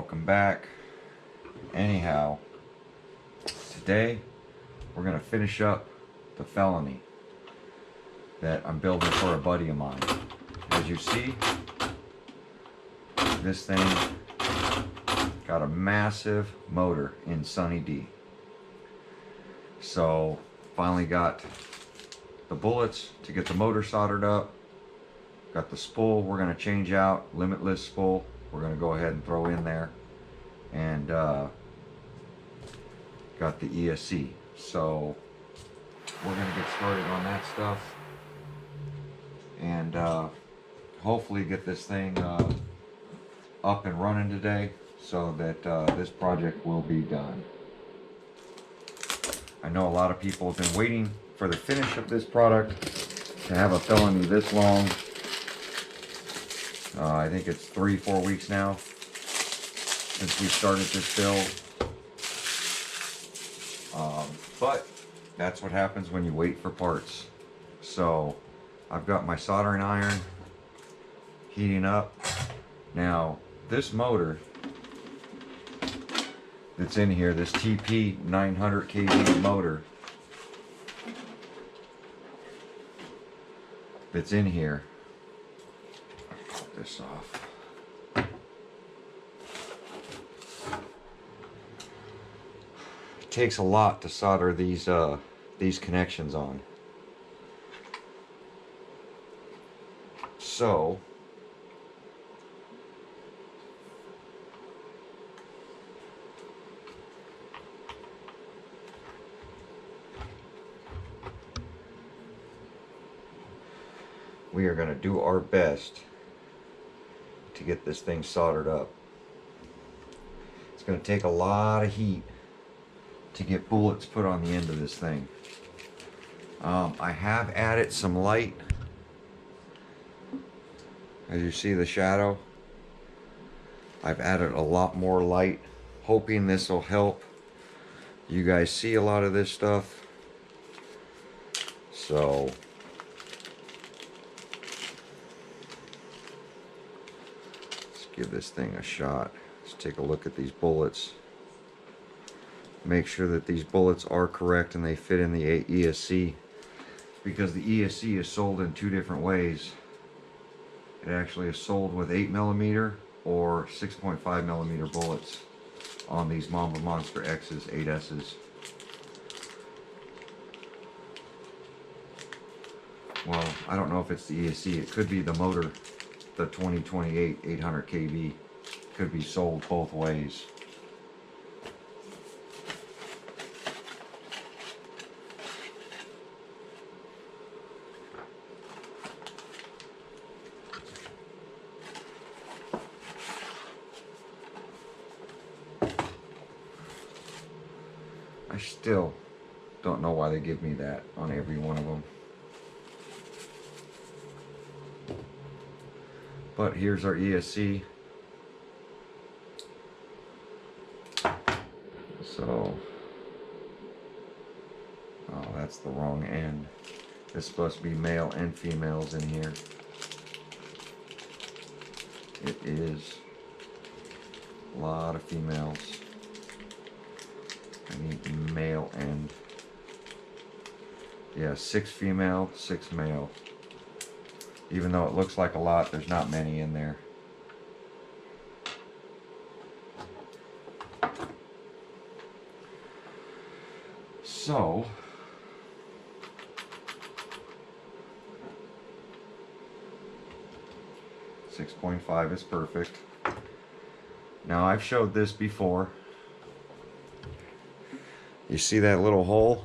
welcome back. Anyhow, today we're gonna finish up the Felony that I'm building for a buddy of mine. As you see, this thing got a massive motor in Sunny D. So finally got the bullets to get the motor soldered up. Got the spool we're going to change out, limitless spool. We're going to go ahead and throw in there. And got the ESC. So we're going to get started on that stuff. And hopefully get this thing up and running today so that this project will be done. I know a lot of people have been waiting for the finish of this product to have a Felony this long. I think it's 3-4 weeks now since we started this build. But that's what happens when you wait for parts. So I've got my soldering iron heating up. Now this motor that's in here, this TP 900 kV motor that's in here, pop this off. It takes a lot to solder these connections on. So we are going to do our best to get this thing soldered up. It's going to take a lot of heat to get bullets put on the end of this thing. I have added some light. As you see the shadow, I've added a lot more light, hoping this will help you guys see a lot of this stuff. So let's give this thing a shot. Let's take a look at these bullets. Make sure that these bullets are correct and they fit in the ESC, because the ESC is sold in two different ways. It actually is sold with 8mm or 6.5mm bullets on these Mamba Monster X's, 8S's. Well, I don't know if it's the ESC. It could be the motor, the 2028 800 kV. Could be sold both ways. I still don't know why they give me that on every one of them. But here's our ESC. So, oh, that's the wrong end. It's supposed to be male and females in here. It is a lot of females. I need male end. Yeah, 6 female, 6 male. Even though it looks like a lot, there's not many in there. So, .5 is perfect. Now I've showed this before. You see that little hole?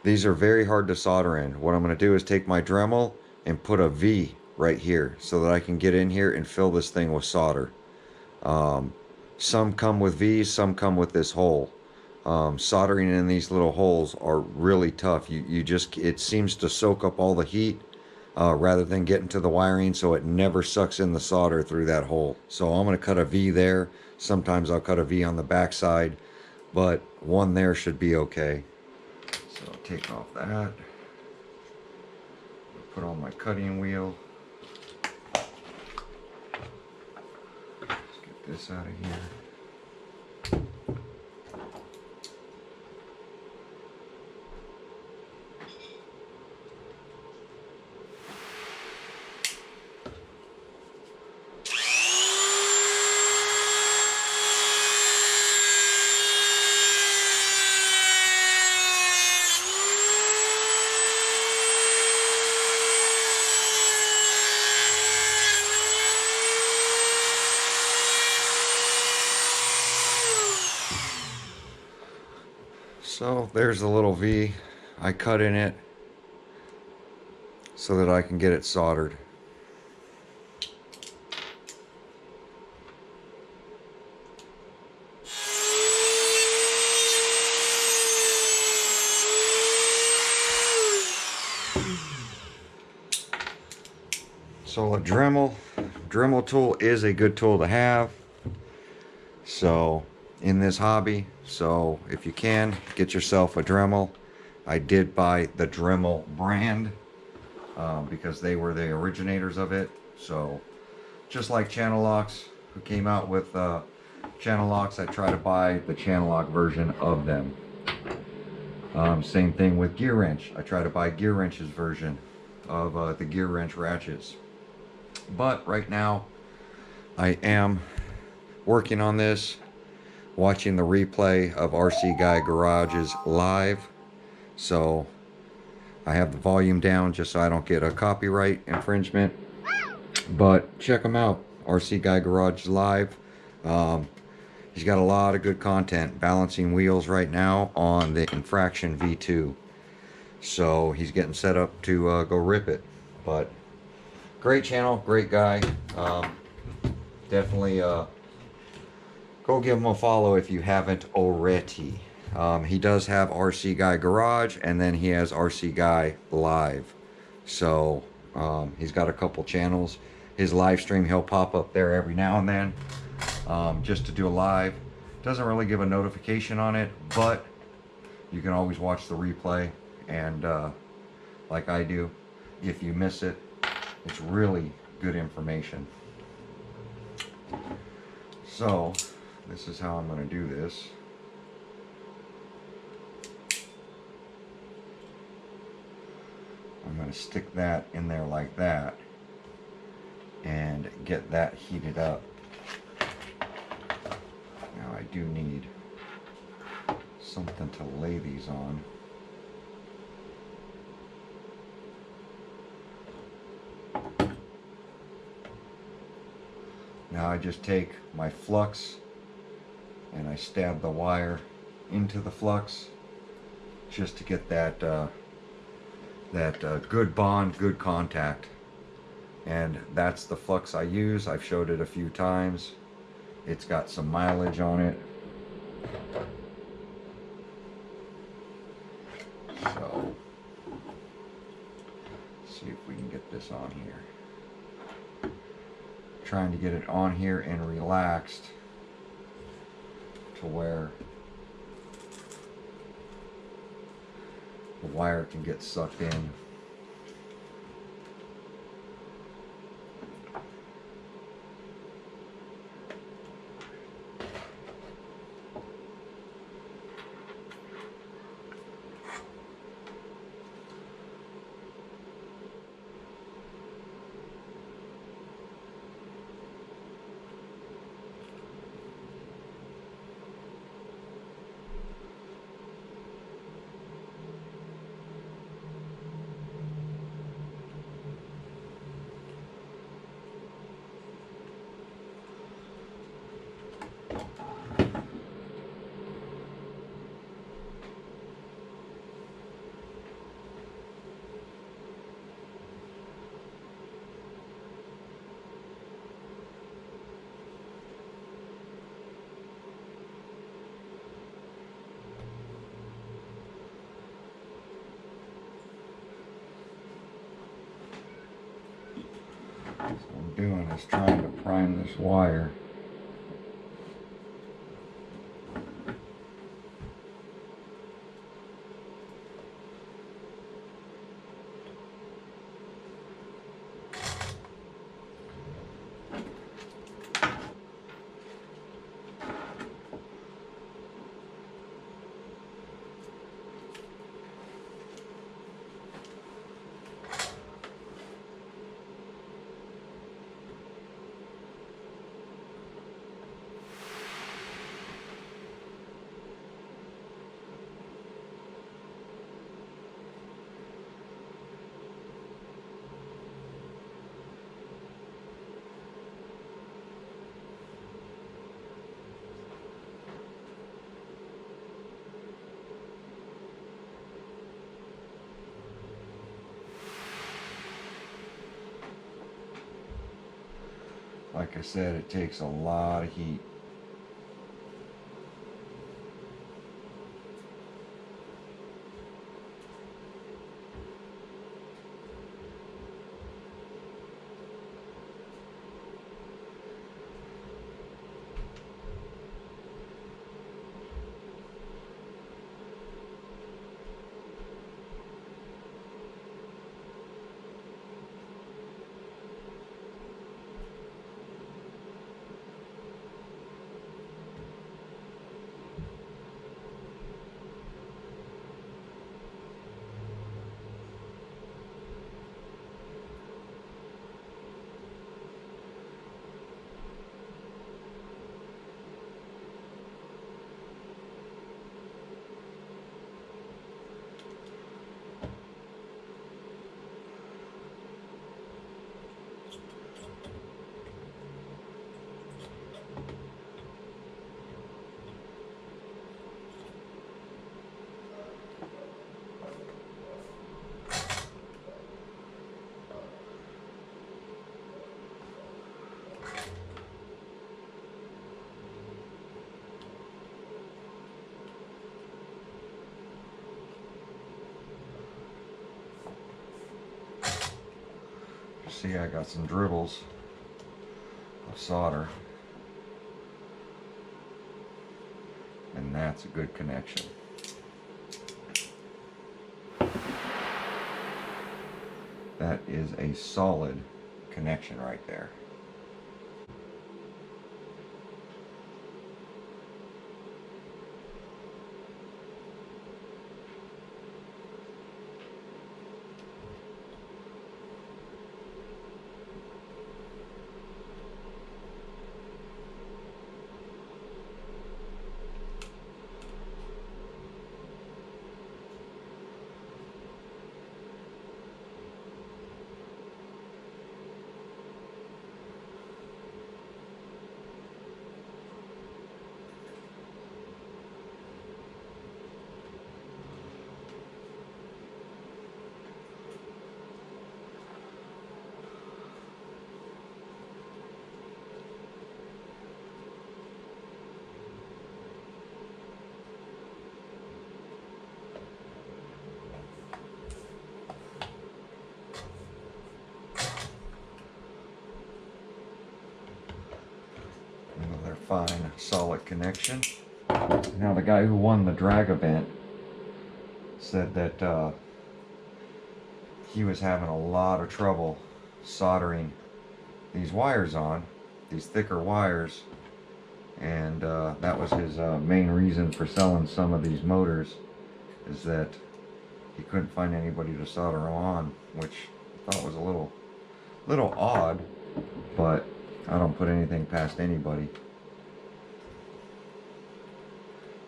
These are very hard to solder in. What I'm going to do is take my Dremel and put a V right here so that I can get in here and fill this thing with solder. Some come with V's, some come with this hole. Soldering in these little holes are really tough. It seems to soak up all the heat rather than getting to the wiring, so it never sucks in the solder through that hole. So I'm going to cut a V there. Sometimes I'll cut a V on the back side, but one there should be okay. So I'll take off that. Put on my cutting wheel. this out of here. So there's the little V I cut in it so that I can get it soldered. So a Dremel tool is a good tool to have. So in this hobby, so if you can, get yourself a Dremel. I did buy the Dremel brand because they were the originators of it. So just like channel locks, who came out with channel locks, I try to buy the channel lock version of them. Same thing with gear wrench. I try to buy gear wrench's version of the gear wrench ratchets. But right now, I am working on this, watching the replay of RC Guy Garage's live. So I have the volume down just so I don't get a copyright infringement. But check him out, RC Guy Garage live. He's got a lot of good content, balancing wheels right now on the Infraction V2. So he's getting set up to go rip it. But great channel, great guy. Definitely go give him a follow if you haven't already. He does have RC Guy Garage, and then he has RC Guy Live. So he's got a couple channels. His live stream, he'll pop up there every now and then just to do a live. Doesn't really give a notification on it, but you can always watch the replay. And like I do, if you miss it, it's really good information. So this is how I'm going to do this. I'm going to stick that in there like that and get that heated up. Now I do need something to lay these on. Now I just take my flux and I stab the wire into the flux just to get that good bond, good contact. And that's the flux I use. I've showed it a few times. It's got some mileage on it. So let's see if we can get this on here. Trying to get it on here and relaxed to where the wire can get sucked in. What I'm doing is trying to prime this wire. Like I said, it takes a lot of heat. See, I got some dribbles of solder, and that's a good connection. That is a solid connection right there. Another fine, solid connection. Now the guy who won the drag event said that he was having a lot of trouble soldering these wires on, these thicker wires, and that was his main reason for selling some of these motors, is that he couldn't find anybody to solder them on, which I thought was a little odd, but I don't put anything past anybody.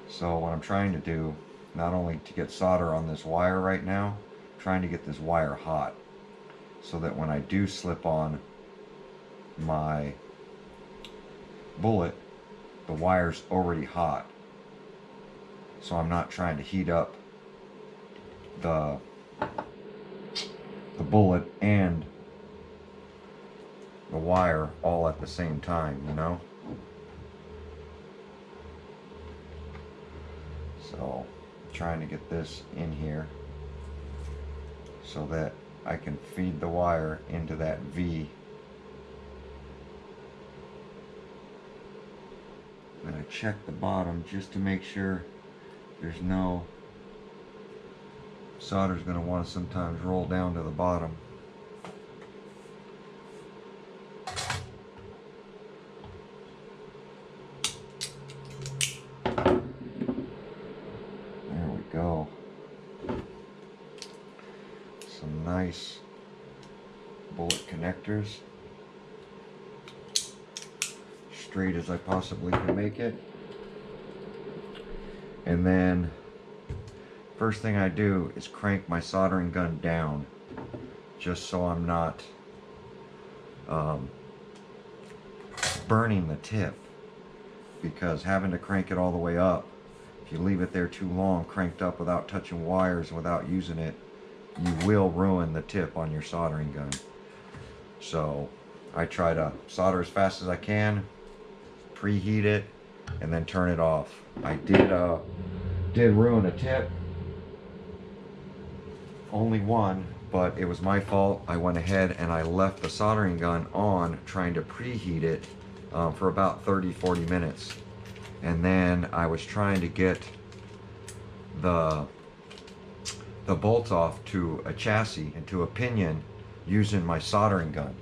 So what I'm trying to do, not only to get solder on this wire right now, I'm trying to get this wire hot, so that when I do slip on my bullet, the wire's already hot. So I'm not trying to heat up the bullet and the wire all at the same time, you know? So I'm trying to get this in here so that I can feed the wire into that V. I'm going to check the bottom just to make sure there's no solder's going to want to sometimes roll down to the bottom. There we go. Some nice bullet connectors. Straight as I possibly can make it. And then first thing I do is crank my soldering gun down, just so I'm not burning the tip, because having to crank it all the way up, if you leave it there too long cranked up without touching wires, without using it, you will ruin the tip on your soldering gun. So I try to solder as fast as I can, preheat it, and then turn it off. I did ruin a tip, only one, but it was my fault. I went ahead and I left the soldering gun on trying to preheat it for about 30-40 minutes. And then I was trying to get the bolts off to a chassis and to a pinion using my soldering gun.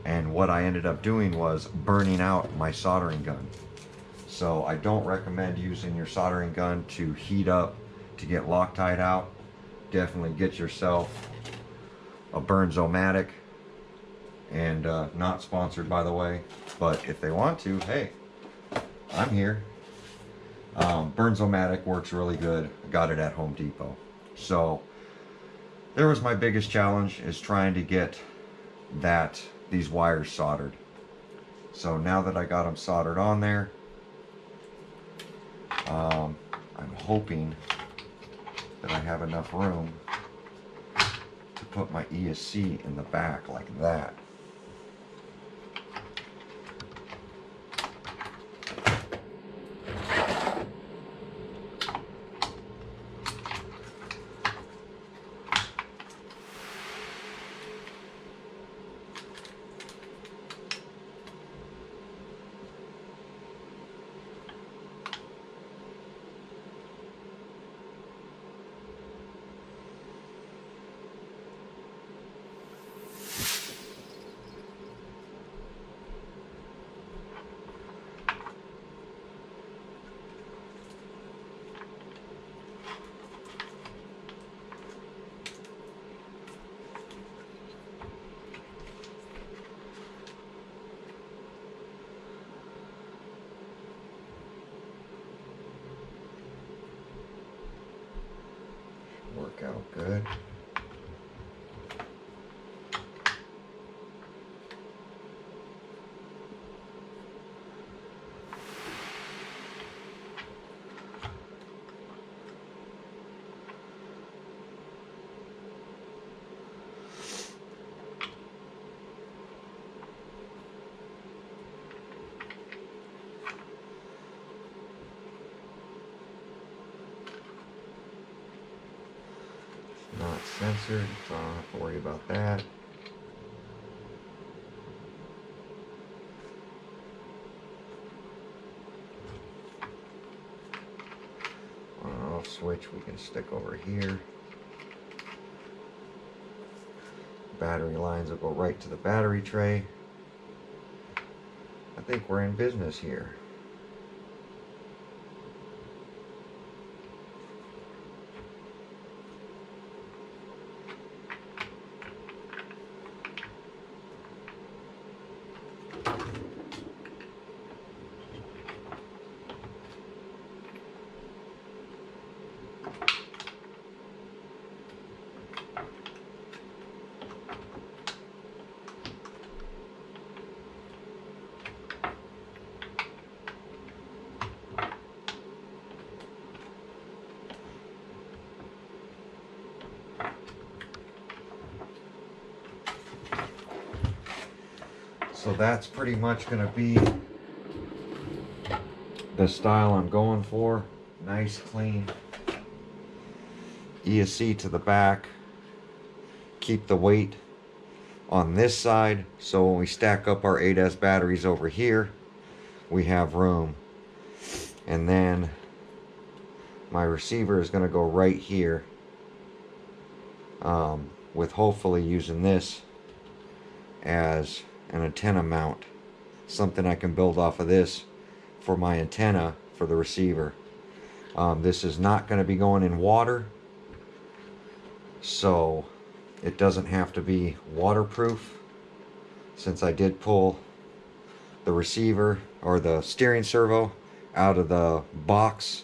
And what I ended up doing was burning out my soldering gun. So I don't recommend using your soldering gun to heat up to get Loctite out. Definitely get yourself a Burns-O-Matic, and not sponsored, by the way, but if they want to, hey, I'm here. Burns-O-Matic works really good. I got it at Home Depot. So there was my biggest challenge, is trying to get these wires soldered. So now that I got them soldered on there, I'm hoping that I have enough room to put my ESC in the back like that. Work out good. Not censored, so I don't have to worry about that. On and off switch we can stick over here. Battery lines will go right to the battery tray. I think we're in business here. So that's pretty much going to be the style I'm going for. Nice, clean ESC to the back. Keep the weight on this side, so when we stack up our 8S batteries over here, we have room. And then my receiver is going to go right here, with hopefully using this as an antenna mount, something I can build off of this for my antenna for the receiver. This is not going to be going in water, so it doesn't have to be waterproof, since I did pull the receiver or the steering servo out of the box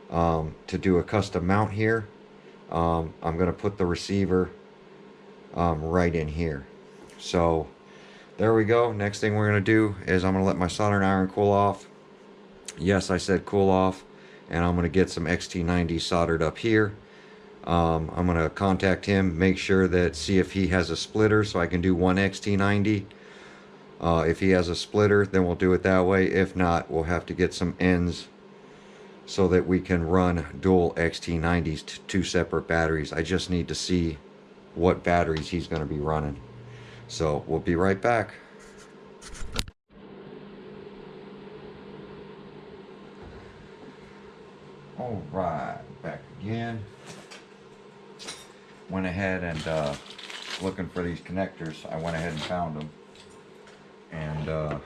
to do a custom mount here. I'm going to put the receiver right in here. So there we go. Next thing we're going to do is I'm going to let my soldering iron cool off. Yes, I said cool off. And I'm going to get some XT90 soldered up here. I'm going to contact him, make sure that, see if he has a splitter so I can do one XT90. If he has a splitter, then we'll do it that way. If not, we'll have to get some ends so that we can run dual XT90s to 2 separate batteries. I just need to see what batteries he's going to be running. So we'll be right back. All right, back again. Went ahead and looking for these connectors. I went ahead and found them. And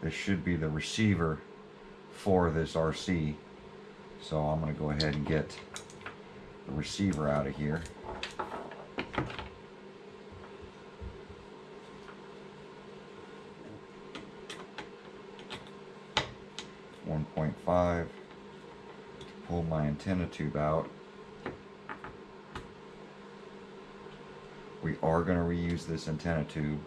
this should be the receiver for this RC. So I'm going to go ahead and get the receiver out of here. 1.5. Pull my antenna tube out. We are going to reuse this antenna tube.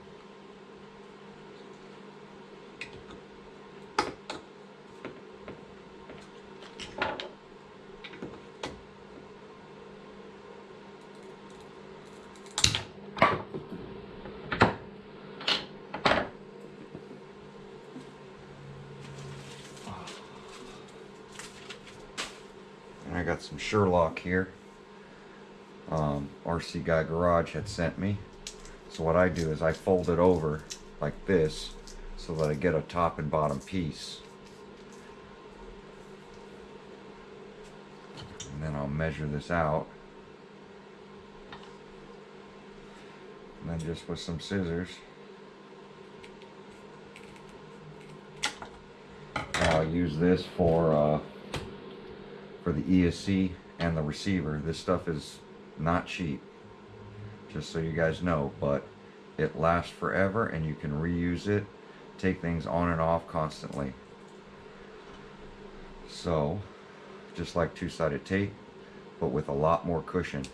I got some Sherlock here. RC Guy Garage had sent me. So what I do is I fold it over like this so that I get a top and bottom piece. And then I'll measure this out. And then just with some scissors, I'll use this for the ESC and the receiver. This stuff is not cheap, just so you guys know, but it lasts forever and you can reuse it, take things on and off constantly. So just like two-sided tape, but with a lot more cushion.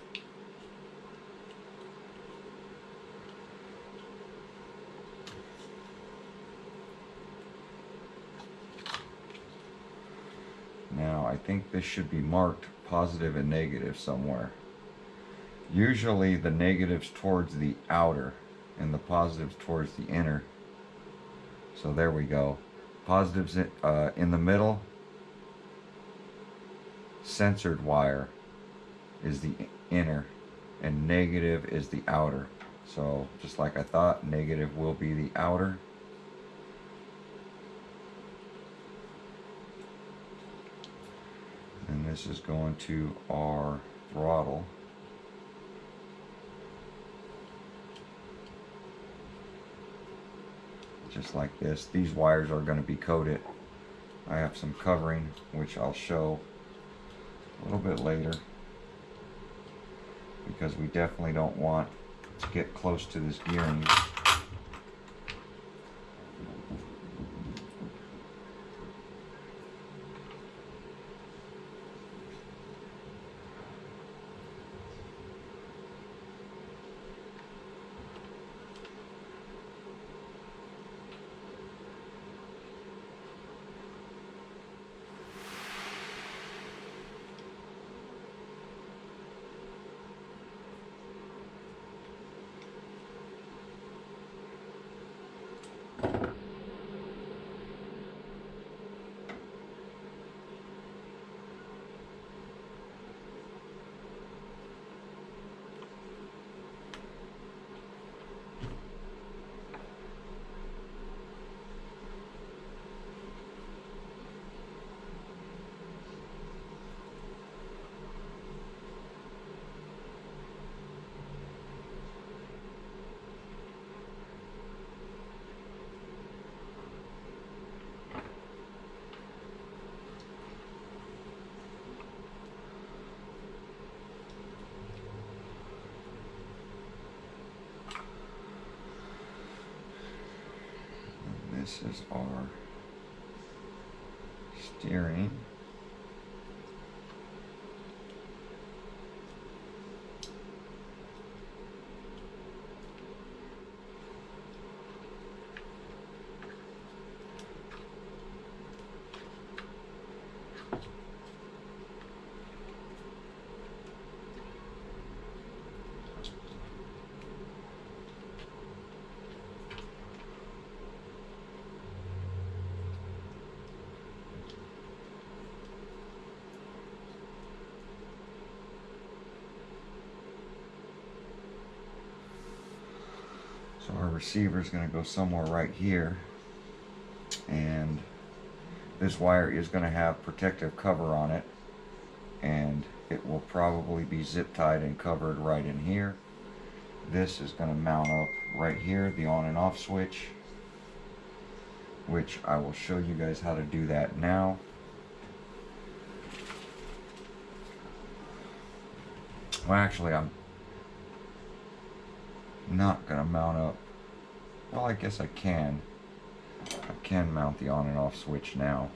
Now I think this should be marked positive and negative somewhere. Usually the negatives towards the outer and the positives towards the inner. So there we go. Positives in the middle. Censored wire is the inner and negative is the outer. So just like I thought, negative will be the outer. And this is going to our throttle. Just like this. These wires are going to be coated. I have some covering, which I'll show a little bit later, because we definitely don't want to get close to this gearing. This is our steering. So our receiver is going to go somewhere right here, and this wire is going to have protective cover on it, and it will probably be zip tied and covered right in here. This is going to mount up right here, the on and off switch, which I will show you guys how to do that now. Well, actually, I'm not going to mount up. Well, I guess I can. I can mount the on and off switch now.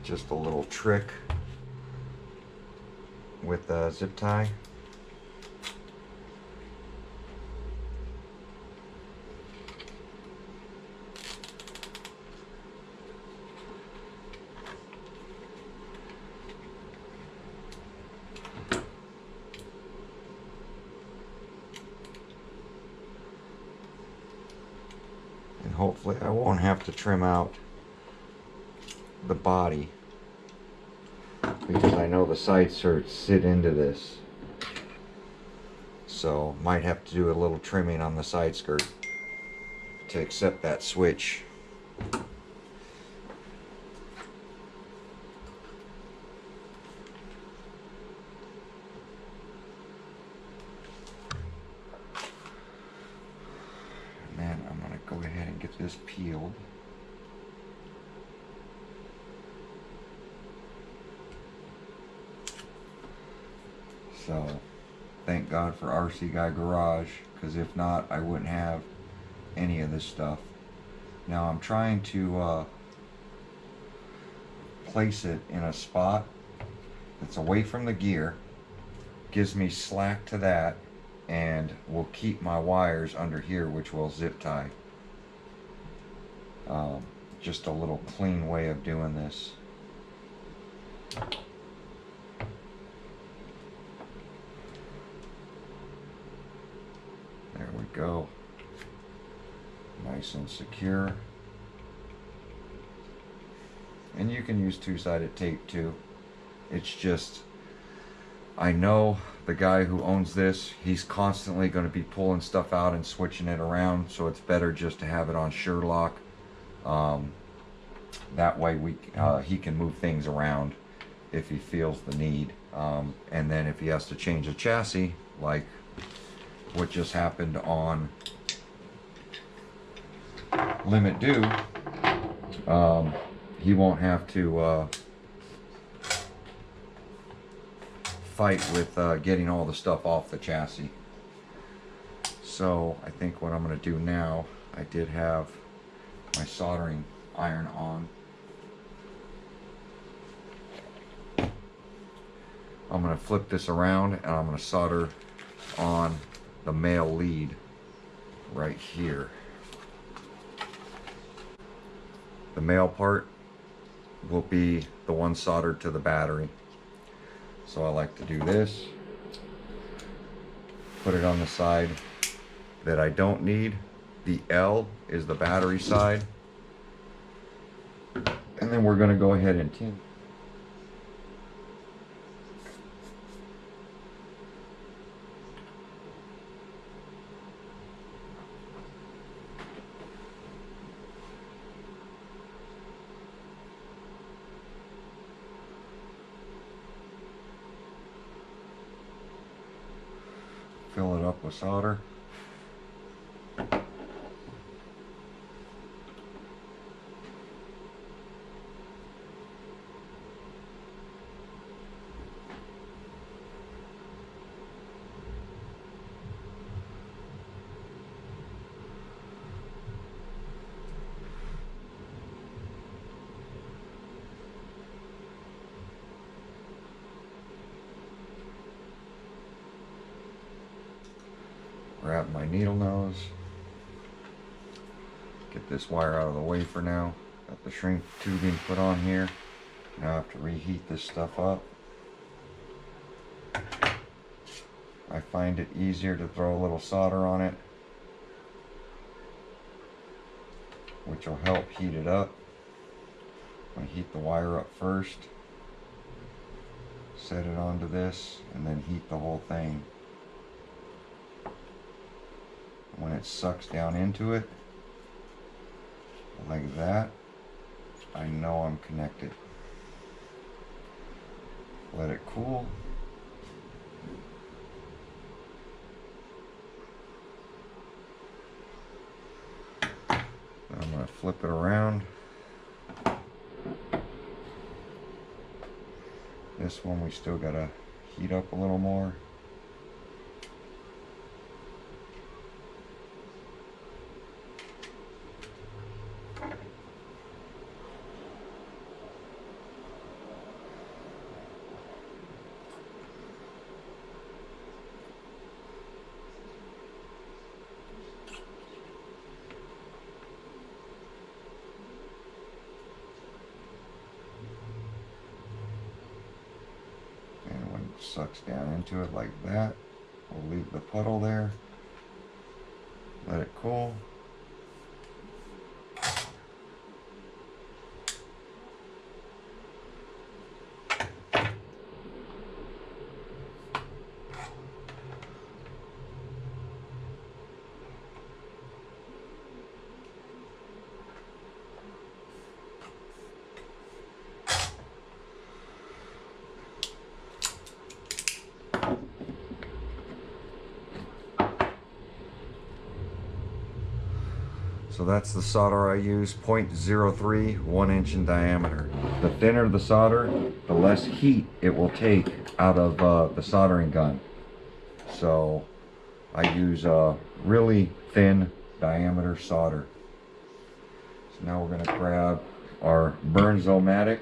Just a little trick with the zip tie. And hopefully I won't have to trim out the body, because I know the side skirts sit into this, so might have to do a little trimming on the side skirt to accept that switch. And then I'm going to go ahead and get this peeled. So, thank God for RC Guy Garage, because if not, I wouldn't have any of this stuff. Now I'm trying to place it in a spot that's away from the gear, gives me slack to that, and will keep my wires under here, which will zip tie. Just a little clean way of doing this. There we go. Nice and secure. And you can use two-sided tape too. It's just, I know the guy who owns this, he's constantly going to be pulling stuff out and switching it around, so it's better just to have it on Sherlock. That way he can move things around if he feels the need. And then if he has to change a chassis, like what just happened on Limit Due, he won't have to fight with getting all the stuff off the chassis. So I think what I'm going to do now, I did have my soldering iron on. I'm going to flip this around and I'm going to solder on the male lead right here. The male part will be the one soldered to the battery. So I like to do this, put it on the side that I don't need. The L is the battery side. And then we're going to go ahead and tin. Fill it up with solder. grab my needle nose. Get this wire out of the way for now. Got the shrink tubing put on here. Now I have to reheat this stuff up. I find it easier to throw a little solder on it, which will help heat it up. I heat the wire up first, set it onto this, and then heat the whole thing. When it sucks down into it, like that, I know I'm connected. Let it cool. I'm going to flip it around. This one we still got to heat up a little more. Sucks down into it like that. We'll leave the puddle there. Let it cool. So that's the solder I use, 0.03, 1 inch in diameter. The thinner the solder, the less heat it will take out of the soldering gun. So I use a really thin diameter solder. So now we're going to grab our Bernzomatic.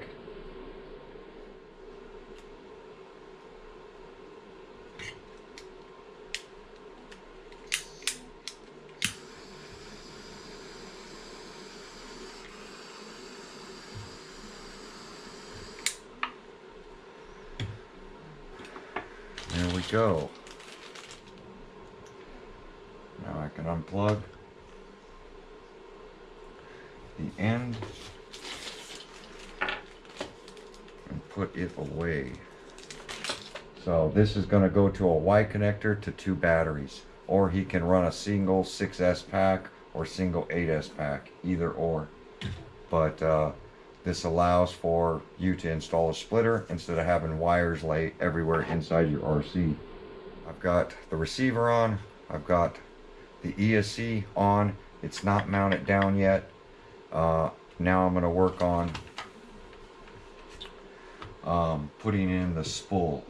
There we go. Now I can unplug the end and put it away. So this is going to go to a Y connector to 2 batteries, or he can run a single 6S pack or single 8S pack, either or. But this allows for you to install a splitter instead of having wires lay everywhere inside your RC. I've got the receiver on, I've got the ESC on. It's not mounted down yet. Now I'm going to work on putting in the spool.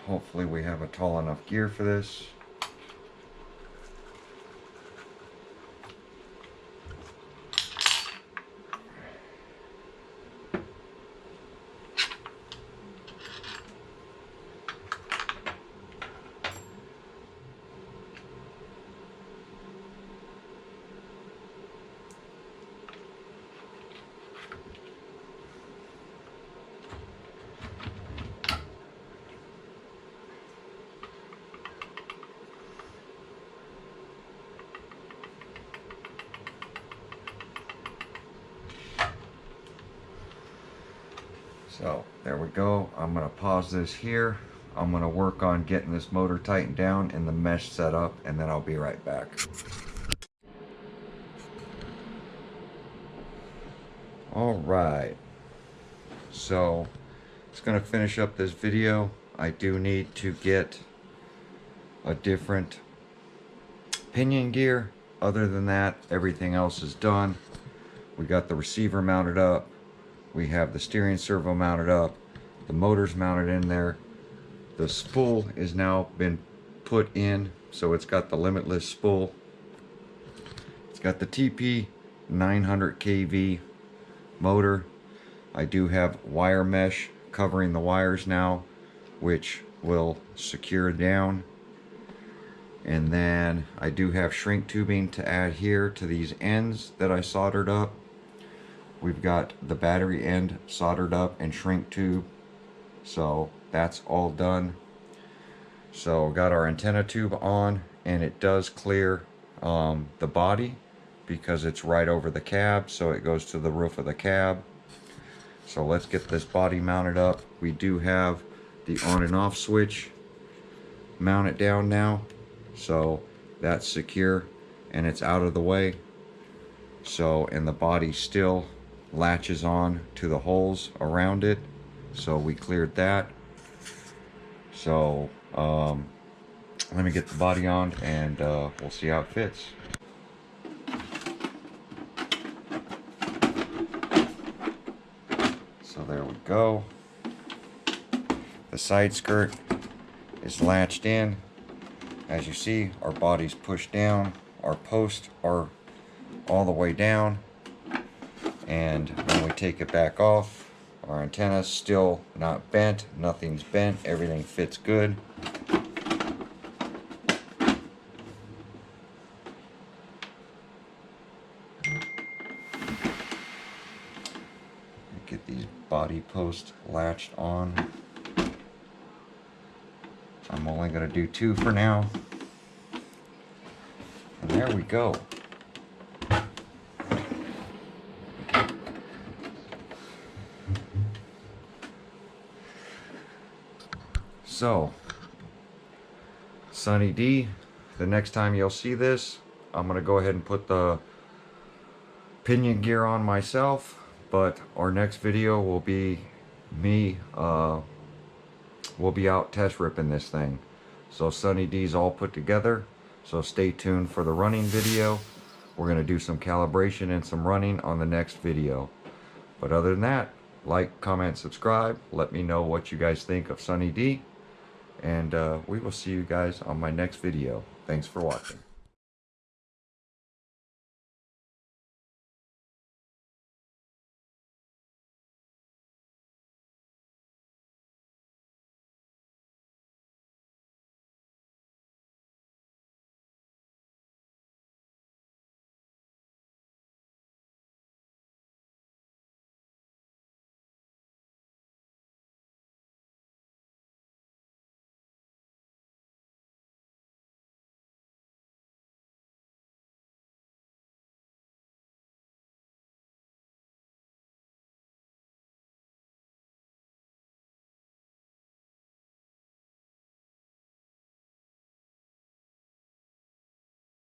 Hopefully we have a tall enough gear for this. So there we go. I'm going to pause this here. I'm going to work on getting this motor tightened down and the mesh set up, and then I'll be right back. Alright, so it's going to finish up this video. I do need to get a different pinion gear. Other than that, everything else is done. We got the receiver mounted up. We have the steering servo mounted up. The motor's mounted in there. The spool is now been put in, so it's got the limitless spool It's got the TP 900 kV motor. I do have wire mesh covering the wires now, which will secure down. And then I do have shrink tubing to add here to these ends that I soldered up. We've got the battery end soldered up and shrink tube, so that's all done. So got our antenna tube on, and it does clear the body because it's right over the cab, so it goes to the roof of the cab. So let's get this body mounted up. We do have the on and off switch mounted down now, so that's secure and it's out of the way. So, and the body still latches on to the holes around it, so we cleared that. So let me get the body on, and we'll see how it fits. So there we go. The side skirt is latched in. As you see, our body's pushed down, our posts are all the way down, and when we take it back off, our antenna's still not bent, nothing's bent, everything fits good. Get these body posts latched on. I'm only going to do 2 for now. And there we go. So, Sunny D, the next time you'll see this, I'm going to go ahead and put the pinion gear on myself, but our next video will be me, we'll be out test ripping this thing. So Sunny D's all put together, so stay tuned for the running video. We're going to do some calibration and some running on the next video. But other than that, like, comment, subscribe, let me know what you guys think of Sunny D. And we will see you guys on my next video. Thanks for watching.